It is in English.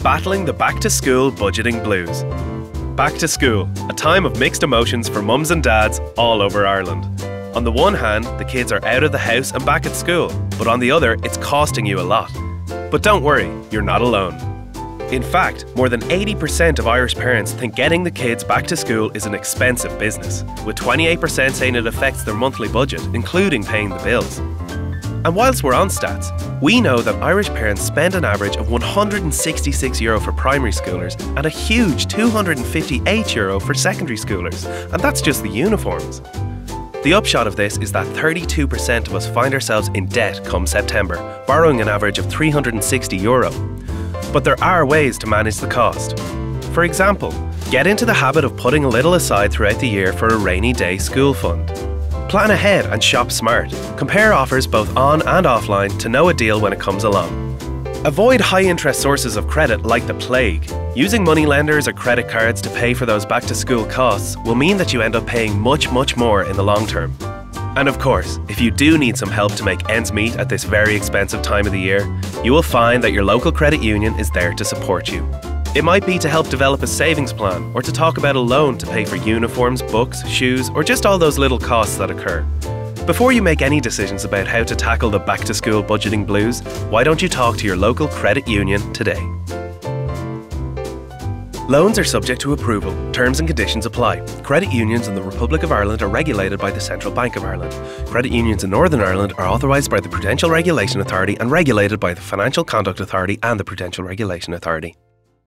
Battling the back-to-school budgeting blues. Back to school, a time of mixed emotions for mums and dads all over Ireland. On the one hand, the kids are out of the house and back at school, but on the other, it's costing you a lot. But don't worry, you're not alone. In fact, more than 80% of Irish parents think getting the kids back to school is an expensive business, with 28% saying it affects their monthly budget, including paying the bills. And whilst we're on stats, we know that Irish parents spend an average of €166 for primary schoolers and a huge €258 for secondary schoolers, and that's just the uniforms. The upshot of this is that 32% of us find ourselves in debt come September, borrowing an average of €360. But there are ways to manage the cost. For example, get into the habit of putting a little aside throughout the year for a rainy day school fund. Plan ahead and shop smart. Compare offers both on and offline to know a deal when it comes along. Avoid high-interest sources of credit like the plague. Using moneylenders or credit cards to pay for those back-to-school costs will mean that you end up paying much more in the long term. And of course, if you do need some help to make ends meet at this very expensive time of the year, you will find that your local credit union is there to support you. It might be to help develop a savings plan or to talk about a loan to pay for uniforms, books, shoes, or just all those little costs that occur. Before you make any decisions about how to tackle the back-to-school budgeting blues, why don't you talk to your local credit union today? Loans are subject to approval. Terms and conditions apply. Credit unions in the Republic of Ireland are regulated by the Central Bank of Ireland. Credit unions in Northern Ireland are authorised by the Prudential Regulation Authority and regulated by the Financial Conduct Authority and the Prudential Regulation Authority.